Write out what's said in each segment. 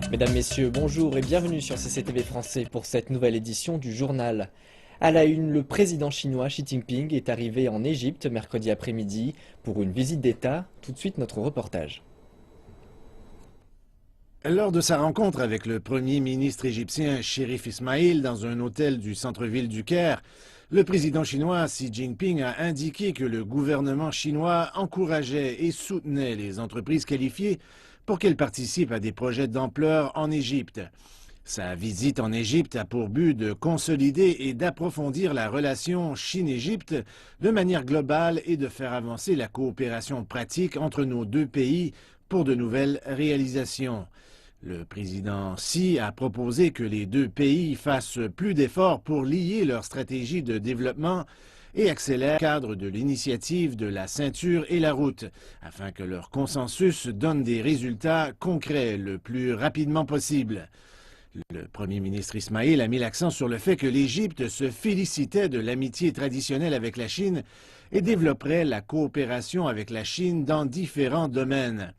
Mesdames, Messieurs, bonjour et bienvenue sur CCTV Français pour cette nouvelle édition du journal. À la une, le président chinois Xi Jinping est arrivé en Égypte mercredi après-midi pour une visite d'État. Tout de suite, notre reportage. Lors de sa rencontre avec le premier ministre égyptien Chérif Ismaïl dans un hôtel du centre-ville du Caire, le président chinois Xi Jinping a indiqué que le gouvernement chinois encourageait et soutenait les entreprises qualifiées pour qu'elles participent à des projets d'ampleur en Égypte. Sa visite en Égypte a pour but de consolider et d'approfondir la relation Chine-Égypte de manière globale et de faire avancer la coopération pratique entre nos deux pays pour de nouvelles réalisations. Le président Xi a proposé que les deux pays fassent plus d'efforts pour lier leur stratégie de développement et accélèrent le cadre de l'initiative de la ceinture et la route, afin que leur consensus donne des résultats concrets le plus rapidement possible. Le premier ministre Ismaïl a mis l'accent sur le fait que l'Égypte se félicitait de l'amitié traditionnelle avec la Chine et développerait la coopération avec la Chine dans différents domaines.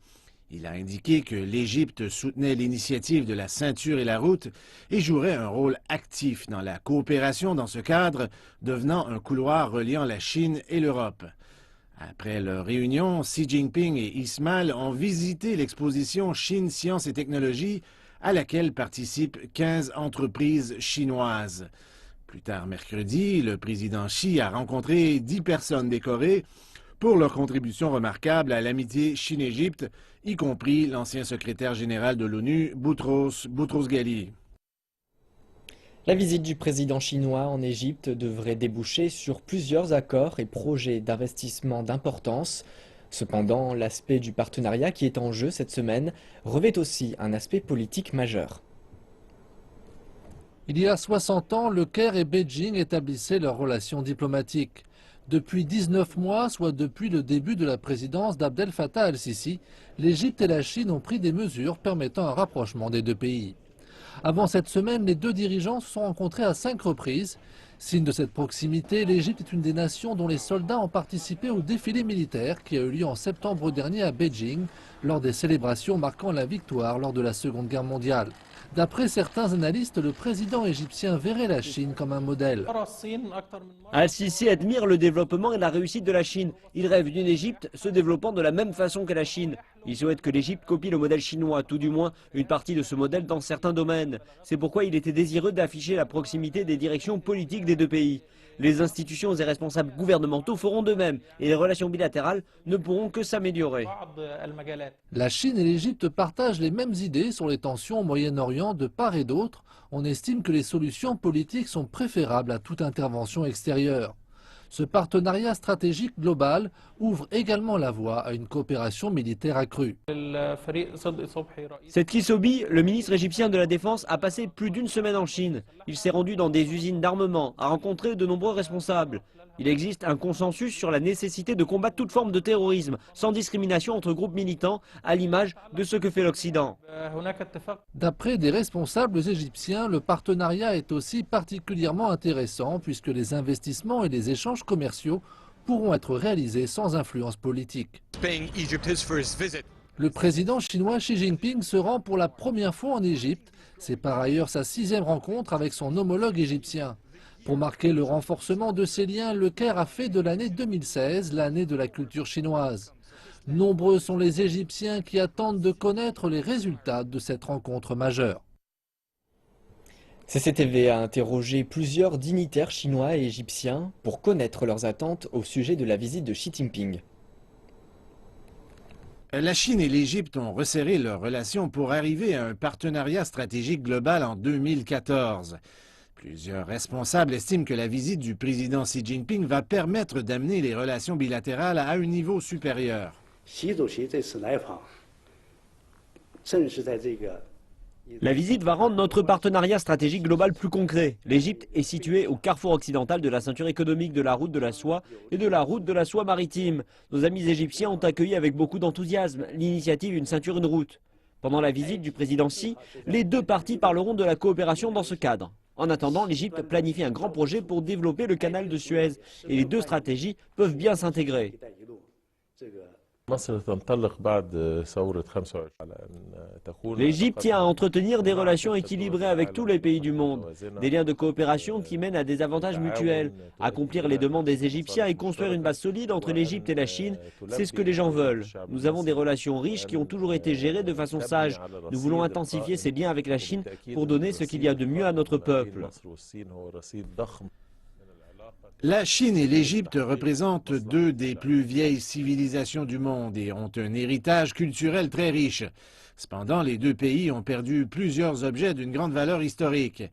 Il a indiqué que l'Égypte soutenait l'initiative de la ceinture et la route et jouerait un rôle actif dans la coopération dans ce cadre, devenant un couloir reliant la Chine et l'Europe. Après leur réunion, Xi Jinping et Ismaïl ont visité l'exposition Chine Sciences et Technologies à laquelle participent 15 entreprises chinoises. Plus tard mercredi, le président Xi a rencontré 10 personnes décorées pour leur contribution remarquable à l'amitié Chine-Égypte, y compris l'ancien secrétaire général de l'ONU, Boutros Ghali. La visite du président chinois en Égypte devrait déboucher sur plusieurs accords et projets d'investissement d'importance. Cependant, l'aspect du partenariat qui est en jeu cette semaine revêt aussi un aspect politique majeur. Il y a 60 ans, le Caire et Beijing établissaient leurs relations diplomatiques. Depuis 19 mois, soit depuis le début de la présidence d'Abdel Fattah al-Sisi, l'Égypte et la Chine ont pris des mesures permettant un rapprochement des deux pays. Avant cette semaine, les deux dirigeants se sont rencontrés à 5 reprises. Signe de cette proximité, l'Égypte est une des nations dont les soldats ont participé au défilé militaire qui a eu lieu en septembre dernier à Beijing, lors des célébrations marquant la victoire lors de la Seconde Guerre mondiale. D'après certains analystes, le président égyptien verrait la Chine comme un modèle. Al-Sisi admire le développement et la réussite de la Chine. Il rêve d'une Égypte se développant de la même façon que la Chine. Il souhaite que l'Égypte copie le modèle chinois, tout du moins une partie de ce modèle dans certains domaines. C'est pourquoi il était désireux d'afficher la proximité des directions politiques des deux pays. Les institutions et responsables gouvernementaux feront de même et les relations bilatérales ne pourront que s'améliorer. La Chine et l'Égypte partagent les mêmes idées sur les tensions au Moyen-Orient de part et d'autre. On estime que les solutions politiques sont préférables à toute intervention extérieure. Ce partenariat stratégique global ouvre également la voie à une coopération militaire accrue. Said Sobhi, le ministre égyptien de la Défense, a passé plus d'une semaine en Chine. Il s'est rendu dans des usines d'armement, a rencontré de nombreux responsables. Il existe un consensus sur la nécessité de combattre toute forme de terrorisme, sans discrimination entre groupes militants, à l'image de ce que fait l'Occident. D'après des responsables égyptiens, le partenariat est aussi particulièrement intéressant puisque les investissements et les échanges commerciaux pourront être réalisés sans influence politique. Le président chinois Xi Jinping se rend pour la première fois en Égypte. C'est par ailleurs sa 6e rencontre avec son homologue égyptien. Pour marquer le renforcement de ces liens, le Caire a fait de l'année 2016 l'année de la culture chinoise. Nombreux sont les Égyptiens qui attendent de connaître les résultats de cette rencontre majeure. CCTV a interrogé plusieurs dignitaires chinois et égyptiens pour connaître leurs attentes au sujet de la visite de Xi Jinping. La Chine et l'Égypte ont resserré leurs relations pour arriver à un partenariat stratégique global en 2014. Plusieurs responsables estiment que la visite du président Xi Jinping va permettre d'amener les relations bilatérales à un niveau supérieur. La visite va rendre notre partenariat stratégique global plus concret. L'Égypte est située au carrefour occidental de la ceinture économique de la route de la soie et de la route de la soie maritime. Nos amis égyptiens ont accueilli avec beaucoup d'enthousiasme l'initiative Une ceinture, une route. Pendant la visite du président Xi, les deux parties parleront de la coopération dans ce cadre. En attendant, l'Égypte planifie un grand projet pour développer le canal de Suez et les deux stratégies peuvent bien s'intégrer. L'Égypte tient à entretenir des relations équilibrées avec tous les pays du monde, des liens de coopération qui mènent à des avantages mutuels. Accomplir les demandes des Égyptiens et construire une base solide entre l'Égypte et la Chine, c'est ce que les gens veulent. Nous avons des relations riches qui ont toujours été gérées de façon sage. Nous voulons intensifier ces liens avec la Chine pour donner ce qu'il y a de mieux à notre peuple. La Chine et l'Égypte représentent deux des plus vieilles civilisations du monde et ont un héritage culturel très riche. Cependant, les deux pays ont perdu plusieurs objets d'une grande valeur historique.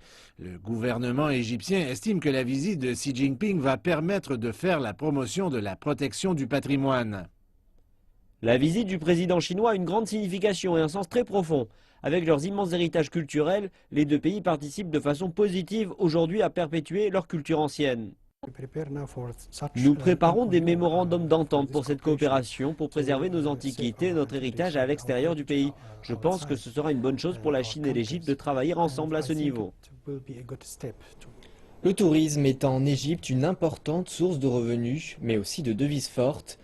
Le gouvernement égyptien estime que la visite de Xi Jinping va permettre de faire la promotion de la protection du patrimoine. La visite du président chinois a une grande signification et un sens très profond. Avec leurs immenses héritages culturels, les deux pays participent de façon positive aujourd'hui à perpétuer leur culture ancienne. Nous préparons des mémorandums d'entente pour cette coopération, pour préserver nos antiquités et notre héritage à l'extérieur du pays. Je pense que ce sera une bonne chose pour la Chine et l'Égypte de travailler ensemble à ce niveau. Le tourisme est en Égypte une importante source de revenus, mais aussi de devises fortes.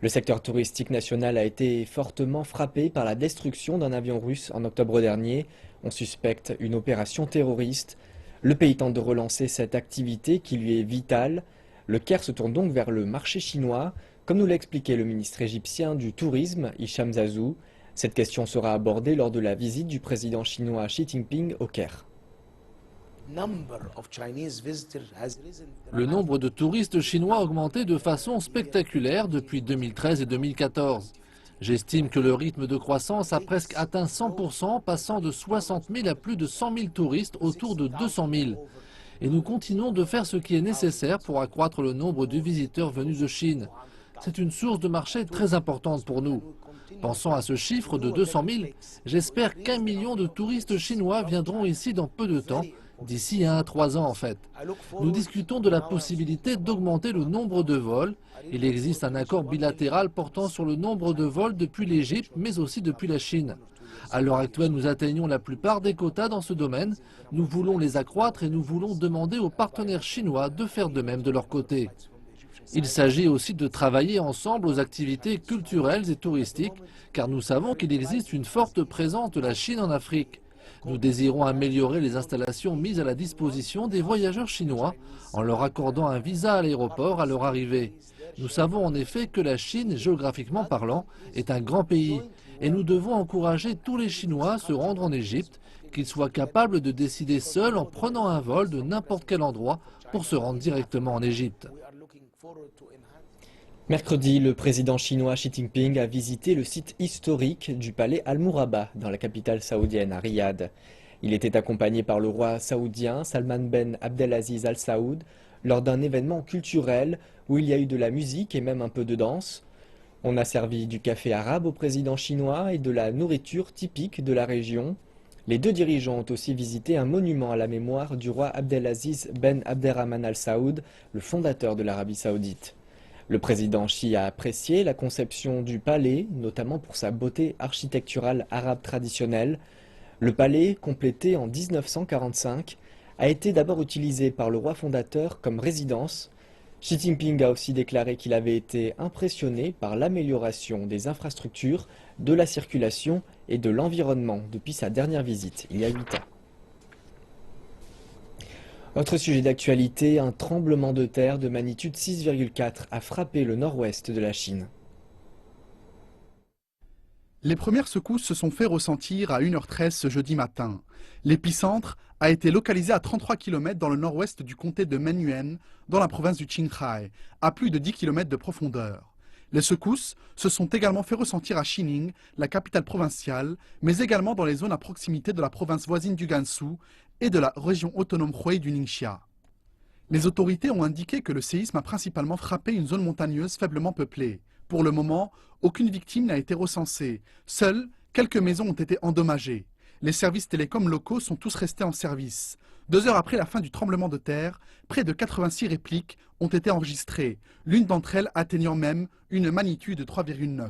Le secteur touristique national a été fortement frappé par la destruction d'un avion russe en octobre dernier. On suspecte une opération terroriste. Le pays tente de relancer cette activité qui lui est vitale. Le Caire se tourne donc vers le marché chinois, comme nous l'a expliqué le ministre égyptien du Tourisme, Hicham Zazou. Cette question sera abordée lors de la visite du président chinois Xi Jinping au Caire. Le nombre de touristes chinois a augmenté de façon spectaculaire depuis 2013 et 2014. J'estime que le rythme de croissance a presque atteint 100%, passant de 60 000 à plus de 100 000 touristes autour de 200 000. Et nous continuons de faire ce qui est nécessaire pour accroître le nombre de visiteurs venus de Chine. C'est une source de marché très importante pour nous. Pensant à ce chiffre de 200 000, j'espère qu'1 million de touristes chinois viendront ici dans peu de temps, d'ici 1 à 3 ans en fait. Nous discutons de la possibilité d'augmenter le nombre de vols. Il existe un accord bilatéral portant sur le nombre de vols depuis l'Égypte, mais aussi depuis la Chine. À l'heure actuelle, nous atteignons la plupart des quotas dans ce domaine. Nous voulons les accroître et nous voulons demander aux partenaires chinois de faire de même de leur côté. Il s'agit aussi de travailler ensemble aux activités culturelles et touristiques, car nous savons qu'il existe une forte présence de la Chine en Afrique. Nous désirons améliorer les installations mises à la disposition des voyageurs chinois en leur accordant un visa à l'aéroport à leur arrivée. Nous savons en effet que la Chine, géographiquement parlant, est un grand pays et nous devons encourager tous les Chinois à se rendre en Égypte, qu'ils soient capables de décider seuls en prenant un vol de n'importe quel endroit pour se rendre directement en Égypte. Mercredi, le président chinois Xi Jinping a visité le site historique du palais Al-Mourabba dans la capitale saoudienne, à Riyad. Il était accompagné par le roi saoudien Salman Ben Abdelaziz Al Saoud lors d'un événement culturel où il y a eu de la musique et même un peu de danse. On a servi du café arabe au président chinois et de la nourriture typique de la région. Les deux dirigeants ont aussi visité un monument à la mémoire du roi Abdelaziz Ben Abderrahman Al Saoud, le fondateur de l'Arabie saoudite. Le président Xi a apprécié la conception du palais, notamment pour sa beauté architecturale arabe traditionnelle. Le palais, complété en 1945, a été d'abord utilisé par le roi fondateur comme résidence. Xi Jinping a aussi déclaré qu'il avait été impressionné par l'amélioration des infrastructures, de la circulation et de l'environnement depuis sa dernière visite, il y a 8 ans. Autre sujet d'actualité, un tremblement de terre de magnitude 6,4 a frappé le nord-ouest de la Chine. Les premières secousses se sont fait ressentir à 1h13 ce jeudi matin. L'épicentre a été localisé à 33 km dans le nord-ouest du comté de Menyuan, dans la province du Qinghai, à plus de 10 km de profondeur. Les secousses se sont également fait ressentir à Xining, la capitale provinciale, mais également dans les zones à proximité de la province voisine du Gansu et de la région autonome Hubei du Ningxia. Les autorités ont indiqué que le séisme a principalement frappé une zone montagneuse faiblement peuplée. Pour le moment, aucune victime n'a été recensée. Seules quelques maisons ont été endommagées. Les services télécoms locaux sont tous restés en service. 2 heures après la fin du tremblement de terre, près de 86 répliques ont été enregistrées, l'une d'entre elles atteignant même une magnitude de 3,9.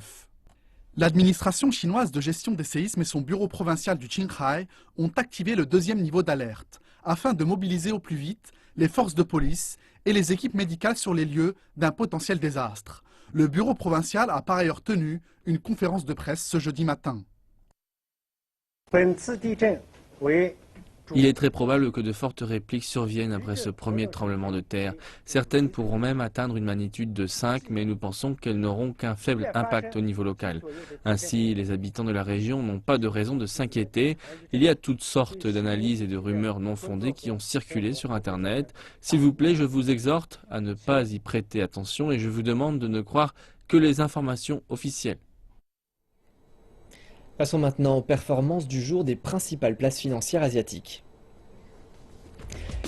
L'administration chinoise de gestion des séismes et son bureau provincial du Qinghai ont activé le 2e niveau d'alerte, afin de mobiliser au plus vite les forces de police et les équipes médicales sur les lieux d'un potentiel désastre. Le bureau provincial a par ailleurs tenu une conférence de presse ce jeudi matin. Il est très probable que de fortes répliques surviennent après ce premier tremblement de terre. Certaines pourront même atteindre une magnitude de 5, mais nous pensons qu'elles n'auront qu'un faible impact au niveau local. Ainsi, les habitants de la région n'ont pas de raison de s'inquiéter. Il y a toutes sortes d'analyses et de rumeurs non fondées qui ont circulé sur Internet. S'il vous plaît, je vous exhorte à ne pas y prêter attention et je vous demande de ne croire que les informations officielles. Passons maintenant aux performances du jour des principales places financières asiatiques.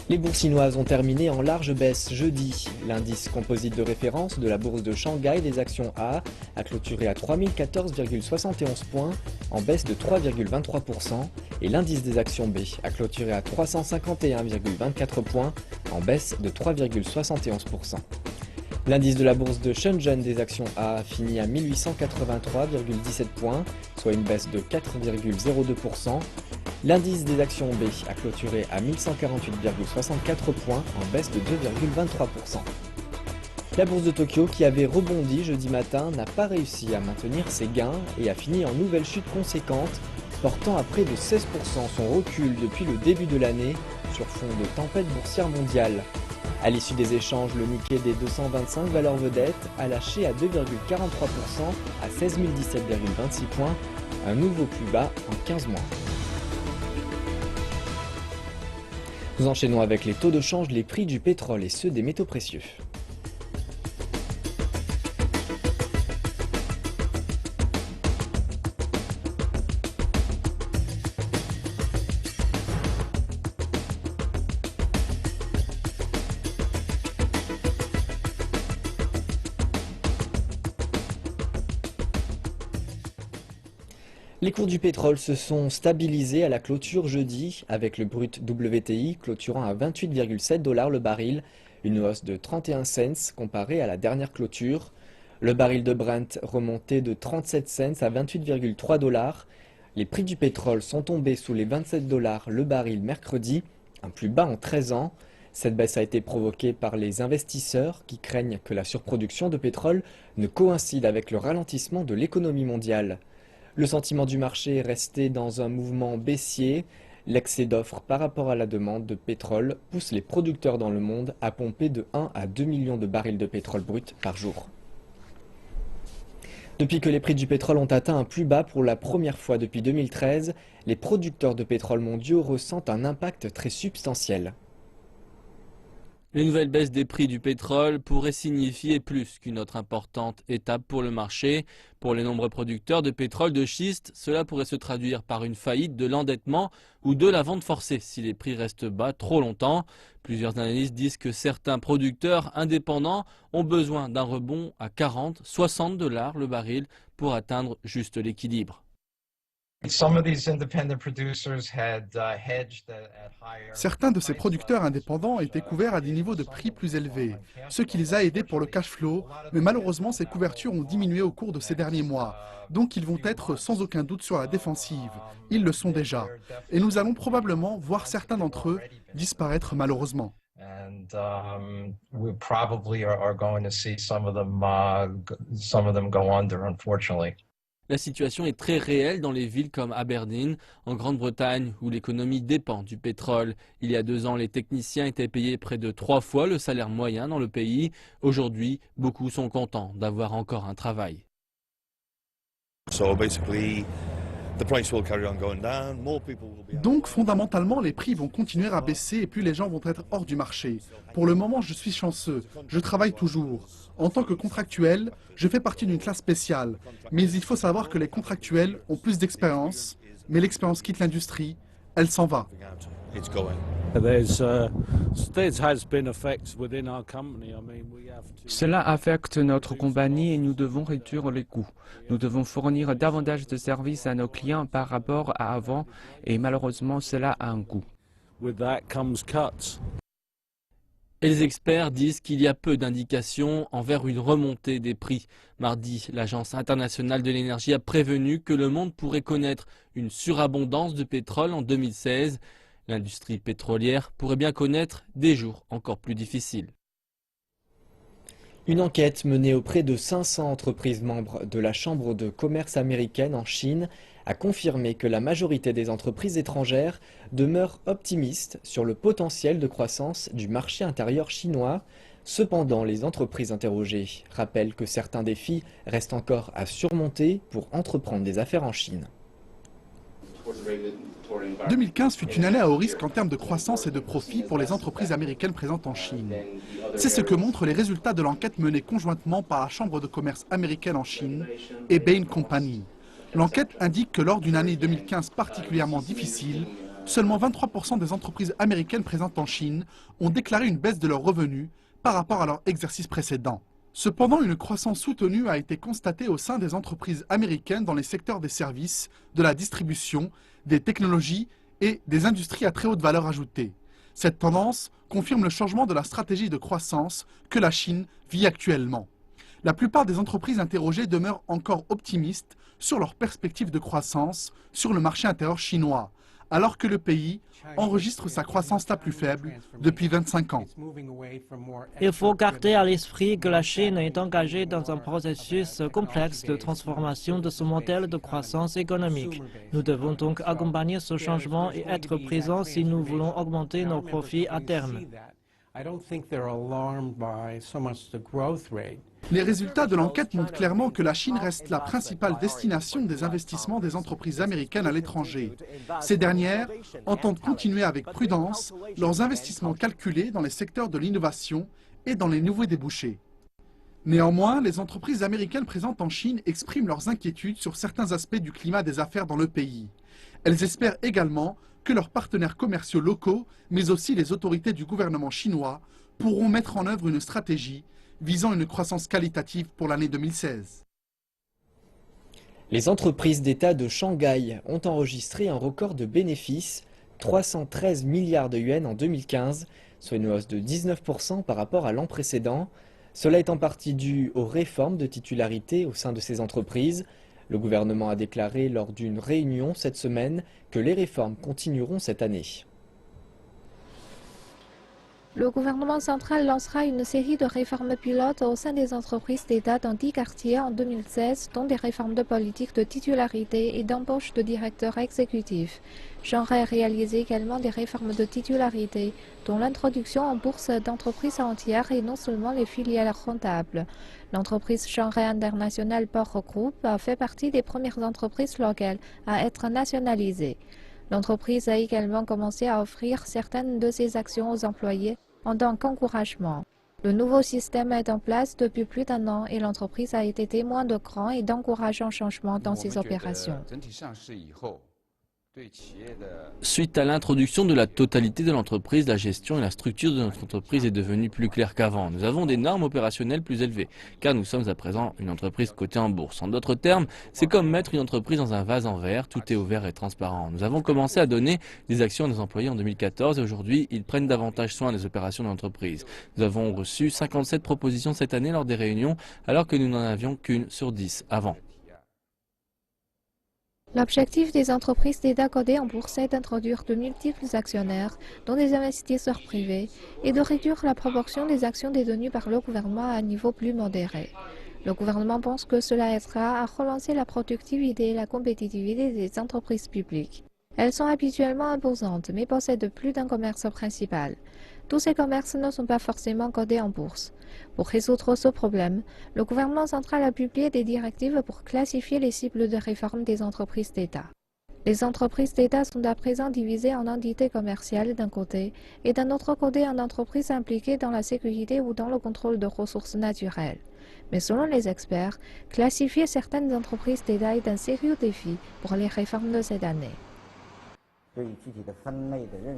Les bourses chinoises ont terminé en large baisse jeudi. L'indice composite de référence de la bourse de Shanghai des actions A a clôturé à 3014,71 points, en baisse de 3,23%, et l'indice des actions B a clôturé à 351,24 points, en baisse de 3,71%. L'indice de la bourse de Shenzhen des actions A a fini à 1883,17 points, soit une baisse de 4,02%. L'indice des actions B a clôturé à 1148,64 points, en baisse de 2,23%. La bourse de Tokyo, qui avait rebondi jeudi matin, n'a pas réussi à maintenir ses gains et a fini en nouvelle chute conséquente, portant à près de 16% son recul depuis le début de l'année sur fond de tempête boursière mondiale. À l'issue des échanges, le Nikkei des 225 valeurs vedettes a lâché à 2,43% à 16 017,26 points, un nouveau plus bas en 15 mois. Nous enchaînons avec les taux de change, les prix du pétrole et ceux des métaux précieux. Les cours du pétrole se sont stabilisés à la clôture jeudi, avec le brut WTI clôturant à 28,7 $ le baril, une hausse de 31 cents comparée à la dernière clôture. Le baril de Brent remontait de 37 cents à 28,3 $. Les prix du pétrole sont tombés sous les 27 $ le baril mercredi, un plus bas en 13 ans. Cette baisse a été provoquée par les investisseurs qui craignent que la surproduction de pétrole ne coïncide avec le ralentissement de l'économie mondiale. Le sentiment du marché est resté dans un mouvement baissier. L'excès d'offres par rapport à la demande de pétrole pousse les producteurs dans le monde à pomper de 1 à 2 millions de barils de pétrole brut par jour. Depuis que les prix du pétrole ont atteint un plus bas pour la première fois depuis 2013, les producteurs de pétrole mondiaux ressentent un impact très substantiel. Les nouvelles baisses des prix du pétrole pourraient signifier plus qu'une autre importante étape pour le marché. Pour les nombreux producteurs de pétrole de schiste, cela pourrait se traduire par une faillite, de l'endettement ou de la vente forcée si les prix restent bas trop longtemps. Plusieurs analystes disent que certains producteurs indépendants ont besoin d'un rebond à 40, 60 $ le baril pour atteindre juste l'équilibre. Certains de ces producteurs indépendants étaient couverts à des niveaux de prix plus élevés, ce qui les a aidés pour le cash flow, mais malheureusement ces couvertures ont diminué au cours de ces derniers mois, donc ils vont être sans aucun doute sur la défensive, ils le sont déjà, et nous allons probablement voir certains d'entre eux disparaître malheureusement. La situation est très réelle dans les villes comme Aberdeen, en Grande-Bretagne, où l'économie dépend du pétrole. Il y a 2 ans, les techniciens étaient payés près de 3 fois le salaire moyen dans le pays. Aujourd'hui, beaucoup sont contents d'avoir encore un travail. Donc fondamentalement, les prix vont continuer à baisser et plus les gens vont être hors du marché. Pour le moment, je suis chanceux, je travaille toujours. En tant que contractuel, je fais partie d'une classe spéciale. Mais il faut savoir que les contractuels ont plus d'expérience, mais l'expérience quitte l'industrie, elle s'en va. Cela affecte notre compagnie et nous devons réduire les coûts. Nous devons fournir davantage de services à nos clients par rapport à avant et malheureusement cela a un coût. Et les experts disent qu'il y a peu d'indications envers une remontée des prix. Mardi, l'Agence internationale de l'énergie a prévenu que le monde pourrait connaître une surabondance de pétrole en 2016. L'industrie pétrolière pourrait bien connaître des jours encore plus difficiles. Une enquête menée auprès de 500 entreprises membres de la Chambre de commerce américaine en Chine a confirmé que la majorité des entreprises étrangères demeurent optimistes sur le potentiel de croissance du marché intérieur chinois. Cependant, les entreprises interrogées rappellent que certains défis restent encore à surmonter pour entreprendre des affaires en Chine. 2015 fut une année à haut risque en termes de croissance et de profit pour les entreprises américaines présentes en Chine. C'est ce que montrent les résultats de l'enquête menée conjointement par la Chambre de commerce américaine en Chine et Bain Company. L'enquête indique que lors d'une année 2015 particulièrement difficile, seulement 23% des entreprises américaines présentes en Chine ont déclaré une baisse de leurs revenus par rapport à leur exercice précédent. Cependant, une croissance soutenue a été constatée au sein des entreprises américaines dans les secteurs des services, de la distribution, des technologies et des industries à très haute valeur ajoutée. Cette tendance confirme le changement de la stratégie de croissance que la Chine vit actuellement. La plupart des entreprises interrogées demeurent encore optimistes sur leurs perspectives de croissance sur le marché intérieur chinois, alors que le pays enregistre sa croissance la plus faible depuis 25 ans. Il faut garder à l'esprit que la Chine est engagée dans un processus complexe de transformation de son modèle de croissance économique. Nous devons donc accompagner ce changement et être présents si nous voulons augmenter nos profits à terme. Les résultats de l'enquête montrent clairement que la Chine reste la principale destination des investissements des entreprises américaines à l'étranger. Ces dernières entendent continuer avec prudence leurs investissements calculés dans les secteurs de l'innovation et dans les nouveaux débouchés. Néanmoins, les entreprises américaines présentes en Chine expriment leurs inquiétudes sur certains aspects du climat des affaires dans le pays. Elles espèrent également que leurs partenaires commerciaux locaux, mais aussi les autorités du gouvernement chinois, pourront mettre en œuvre une stratégie visant une croissance qualitative pour l'année 2016. Les entreprises d'État de Shanghai ont enregistré un record de bénéfices, 313 milliards de yuans en 2015, soit une hausse de 19% par rapport à l'an précédent. Cela est en partie dû aux réformes de titularité au sein de ces entreprises. Le gouvernement a déclaré lors d'une réunion cette semaine que les réformes continueront cette année. Le gouvernement central lancera une série de réformes pilotes au sein des entreprises d'État dans 10 quartiers en 2016, dont des réformes de politique de titularité et d'embauche de directeurs exécutifs. Shanghai réalise également des réformes de titularité, dont l'introduction en bourse d'entreprises entières et non seulement les filiales rentables. L'entreprise Shanghai International Port Group a fait partie des premières entreprises locales à être nationalisées. L'entreprise a également commencé à offrir certaines de ses actions aux employés en tant qu'encouragement. Le nouveau système est en place depuis plus d'un an et l'entreprise a été témoin de grands et d'encourageants changements dans ses opérations. Suite à l'introduction de la totalité de l'entreprise, la gestion et la structure de notre entreprise est devenue plus claire qu'avant. Nous avons des normes opérationnelles plus élevées, car nous sommes à présent une entreprise cotée en bourse. En d'autres termes, c'est comme mettre une entreprise dans un vase en verre, tout est ouvert et transparent. Nous avons commencé à donner des actions à nos employés en 2014 et aujourd'hui, ils prennent davantage soin des opérations de l'entreprise. Nous avons reçu 57 propositions cette année lors des réunions, alors que nous n'en avions qu'une sur 10 avant. L'objectif des entreprises d'État cotées en bourse est d'introduire de multiples actionnaires, dont des investisseurs privés, et de réduire la proportion des actions détenues par le gouvernement à un niveau plus modéré. Le gouvernement pense que cela aidera à relancer la productivité et la compétitivité des entreprises publiques. Elles sont habituellement imposantes, mais possèdent plus d'un commerce principal. Tous ces commerces ne sont pas forcément cotés en bourse. Pour résoudre ce problème, le gouvernement central a publié des directives pour classifier les cibles de réforme des entreprises d'État. Les entreprises d'État sont à présent divisées en entités commerciales d'un côté et d'un autre côté en entreprises impliquées dans la sécurité ou dans le contrôle de ressources naturelles. Mais selon les experts, classifier certaines entreprises d'État est un sérieux défi pour les réformes de cette année.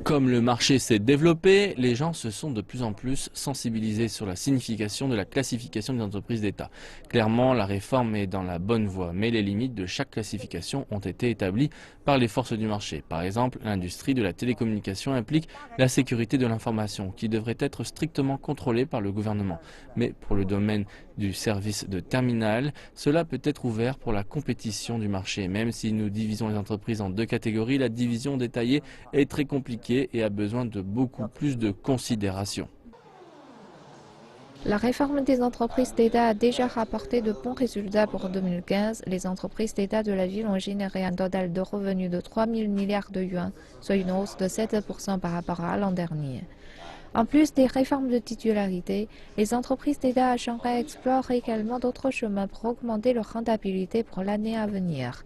Comme le marché s'est développé, les gens se sont de plus en plus sensibilisés sur la signification de la classification des entreprises d'État. Clairement, la réforme est dans la bonne voie, mais les limites de chaque classification ont été établies par les forces du marché. Par exemple, l'industrie de la télécommunication implique la sécurité de l'information, qui devrait être strictement contrôlée par le gouvernement. Mais pour le domaine du service de terminal, cela peut être ouvert pour la compétition du marché. Même si nous divisons les entreprises en deux catégories, la division détaillée est très compliquée et a besoin de beaucoup plus de considération. La réforme des entreprises d'État a déjà rapporté de bons résultats pour 2015. Les entreprises d'État de la ville ont généré un total de revenus de 3 000 milliards de yuans, soit une hausse de 7% par rapport à l'an dernier. En plus des réformes de titularité, les entreprises d'État à Shanghai explorent également d'autres chemins pour augmenter leur rentabilité pour l'année à venir.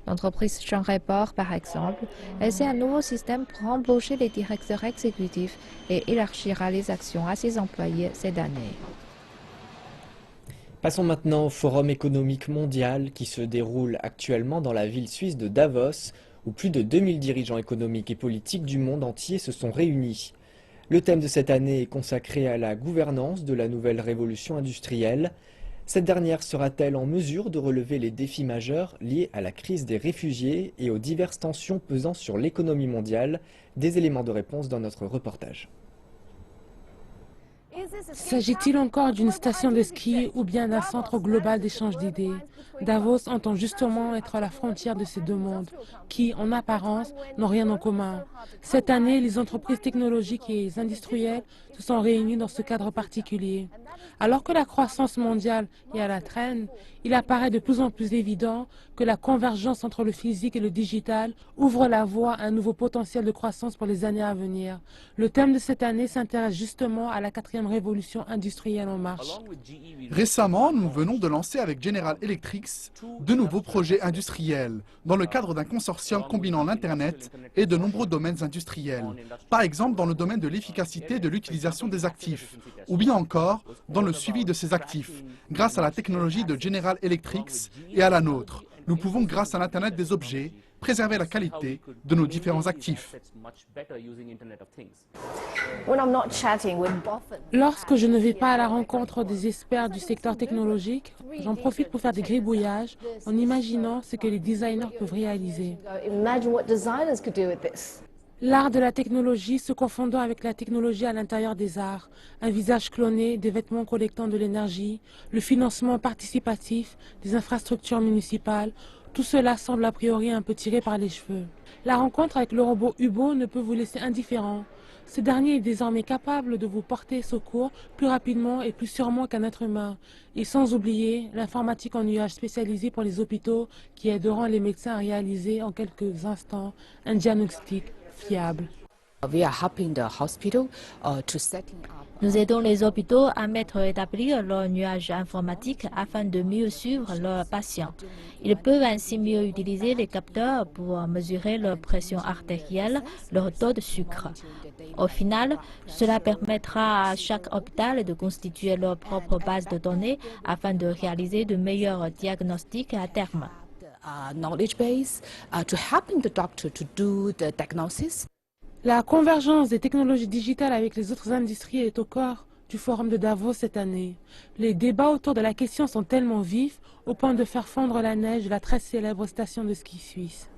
L'entreprise Shanghai Port, par exemple, essaie un nouveau système pour embaucher les directeurs exécutifs et élargira les actions à ses employés cette année. Passons maintenant au Forum économique mondial qui se déroule actuellement dans la ville suisse de Davos, où plus de 2000 dirigeants économiques et politiques du monde entier se sont réunis. Le thème de cette année est consacré à la gouvernance de la nouvelle révolution industrielle. Cette dernière sera-t-elle en mesure de relever les défis majeurs liés à la crise des réfugiés et aux diverses tensions pesant sur l'économie mondiale? Des éléments de réponse dans notre reportage. S'agit-il encore d'une station de ski ou bien d'un centre global d'échange d'idées? Davos entend justement être à la frontière de ces deux mondes, qui, en apparence, n'ont rien en commun. Cette année, les entreprises technologiques et les industriels se sont réunis dans ce cadre particulier. Alors que la croissance mondiale est à la traîne, il apparaît de plus en plus évident que la convergence entre le physique et le digital ouvre la voie à un nouveau potentiel de croissance pour les années à venir. Le thème de cette année s'intéresse justement à la 4e révolution industrielle en marche. Récemment, nous venons de lancer avec General Electric de nouveaux projets industriels dans le cadre d'un consortium combinant l'Internet et de nombreux domaines industriels. Par exemple, dans le domaine de l'efficacité de l'utilisation des actifs, ou bien encore dans le suivi de ces actifs, grâce à la technologie de General Electric et à la nôtre. Nous pouvons, grâce à l'Internet des objets, préserver la qualité de nos différents actifs. Lorsque je ne vais pas à la rencontre des experts du secteur technologique, j'en profite pour faire des gribouillages en imaginant ce que les designers peuvent réaliser. L'art de la technologie se confondant avec la technologie à l'intérieur des arts, un visage cloné, des vêtements collectant de l'énergie, le financement participatif, des infrastructures municipales, tout cela semble a priori un peu tiré par les cheveux. La rencontre avec le robot Hubo ne peut vous laisser indifférent. Ce dernier est désormais capable de vous porter secours plus rapidement et plus sûrement qu'un être humain. Et sans oublier l'informatique en nuage spécialisée pour les hôpitaux qui aideront les médecins à réaliser en quelques instants un diagnostic fiable. Nous aidons les hôpitaux à mettre et établir leur nuage informatique afin de mieux suivre leurs patients. Ils peuvent ainsi mieux utiliser les capteurs pour mesurer leur pression artérielle, leur taux de sucre. Au final, cela permettra à chaque hôpital de constituer leur propre base de données afin de réaliser de meilleurs diagnostics à terme. La convergence des technologies digitales avec les autres industries est au cœur du forum de Davos cette année. Les débats autour de la question sont tellement vifs au point de faire fondre la neige de la très célèbre station de ski suisse.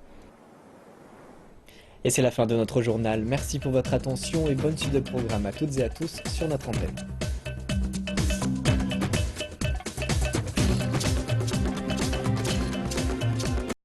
Et c'est la fin de notre journal. Merci pour votre attention et bonne suite de programme à toutes et à tous sur notre antenne.